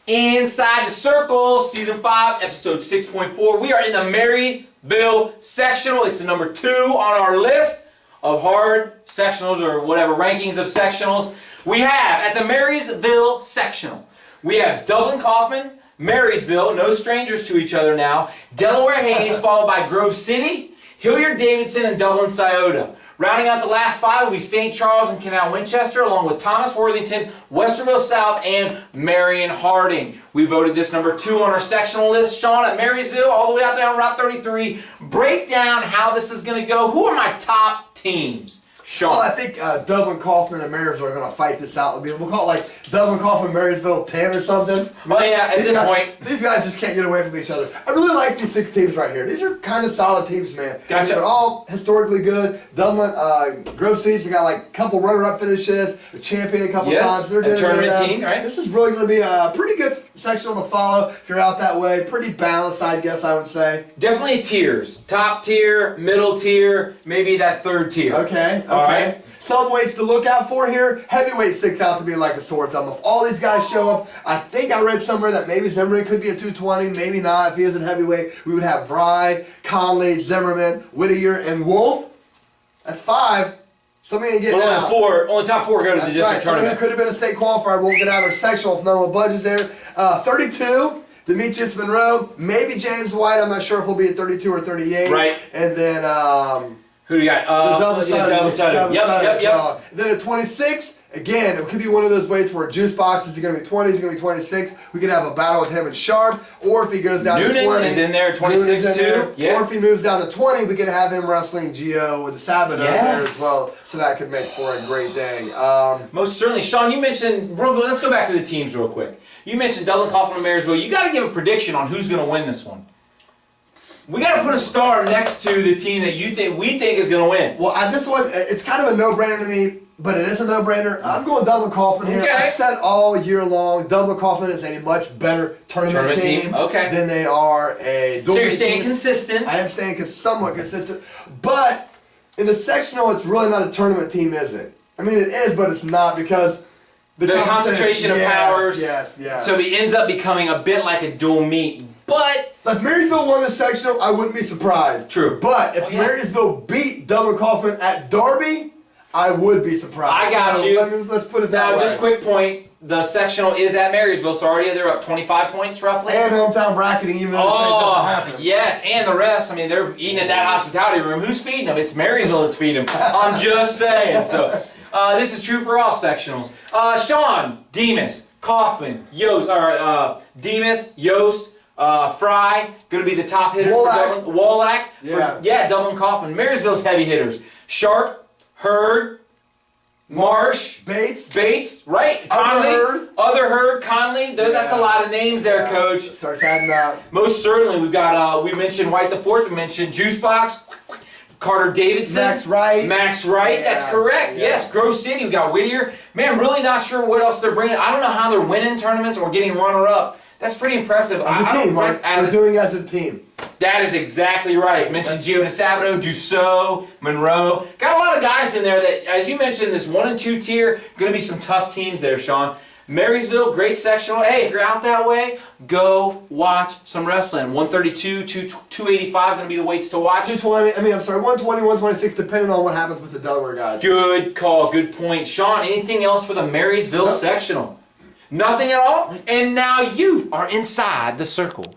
Inside the Circle, Season 5, Episode 6.4. We are in the Marysville Sectional. It's the number 2 on our list of hard sectionals or whatever rankings of sectionals. We have, at the Marysville Sectional, we have Dublin Kaufman, Marysville, no strangers to each other now, Delaware Hayes, followed by Grove City, Hilliard Davidson, and Dublin Scioto. Rounding out the last 5 will be St. Charles and Canal Winchester, along with Thomas Worthington, Westerville South, and Marion Harding. We voted this number 2 on our sectional list. Sean, at Marysville, all the way out there on Route 33, break down how this is going to go. Who are my top teams? Sean. Well, I think Dublin, Kaufman, and Marysville are going to fight this out. We'll call it like Dublin, Kaufman, Marysville 10 or something. Well, yeah, at this point. These guys just can't get away from each other. I really like these 6 teams right here. These are kind of solid teams, man. Gotcha. They're all historically good. Dublin, Grove City's got like a couple runner-up finishes, a champion a couple times. They're doing a tournament team, right? This is really going to be a pretty good sectional to follow if you're out that way. Pretty balanced, I guess I would say. Definitely tiers. Top tier, middle tier, maybe that 3rd tier. Okay. All right. Some weights to look out for here. Heavyweight sticks out to me like a sore thumb. If all these guys show up, I think I read somewhere that maybe Zimmerman could be a 220, maybe not. If he isn't heavyweight, we would have Vrij, Conley, Zimmerman, Whittier, and Wolf. That's 5. Somebody ain't getting out. Only top 4 go to the district tournament. Somebody who could have been a state qualifier won't get out of our sectional if no one budges there. 32. Demetrius Monroe, maybe James White. I'm not sure if he'll be at 32 or 38. Right. And then who do you got? the double sided. Yep. Then at 26, again, it could be one of those weights where Juice Box is going to be 20, he's going to be 26. We could have a battle with him and Sharp, or if he goes down to 20. Noonan is in there at 26 too. Yeah. Or if he moves down to 20, we could have him wrestling Gio with the Sabato there as well. So that could make for a great day. Most certainly. Sean, you mentioned, let's go back to the teams real quick. You mentioned Dublin, Kaufman, and Marysville. You got to give a prediction on who's going to win this one. We got to put a star next to the team that we think is going to win. Well, this one, it's kind of a no-brainer to me, but it is a no-brainer. I'm going Dublin Kaufman here. Okay. I've said all year long, Dublin Kaufman is a much better tournament team than they are a dual. So you're staying consistent. I am staying somewhat consistent, but in the sectional, it's really not a tournament team, is it? I mean, it is, but it's not because the concentration of powers. Yes. So he ends up becoming a bit like a dual meet. But if Marysville won the sectional, I wouldn't be surprised. True. But if Marysville beat Dublin Kaufman at Derby, I would be surprised. I got you. Let's put it that way. Now, just quick point. The sectional is at Marysville, so already they're up 25 points roughly. And hometown bracketing, even though doesn't happen. Yes, and the refs. I mean, they're eating at that hospitality room. Who's feeding them? It's Marysville that's feeding them. I'm just saying. So this is true for all sectionals. Sean, Demas, Kaufman, Yost, Demas, Yost, Fry, going to be the top hitters for Dublin. Wallach. Dublin Kaufman. Marysville's heavy hitters. Sharp, Hurd, Marsh, Bates, right? Conley, Other Hurd, Conley. That's a lot of names there, Coach. Starts adding up. Most certainly. We've got, we mentioned White the Fourth. We mentioned Juicebox, Carter Davidson. Max Wright. That's correct. Yeah. Yes, Grove City. We've got Whittier. Man, really not sure what else they're bringing. I don't know how they're winning tournaments or getting runner-up. That's pretty impressive. As a team, Mike. We're doing as a team. That is exactly right. Mentioned Gio DeSabato, Dussault, Monroe. Got a lot of guys in there that, as you mentioned, this 1 and 2 tier, going to be some tough teams there, Sean. Marysville, great sectional. Hey, if you're out that way, go watch some wrestling. 132, 285 going to be the weights to watch. 120, 126, depending on what happens with the Delaware guys. Good call, good point. Sean, anything else for the Marysville sectional? Nothing at all? And now you are inside the circle.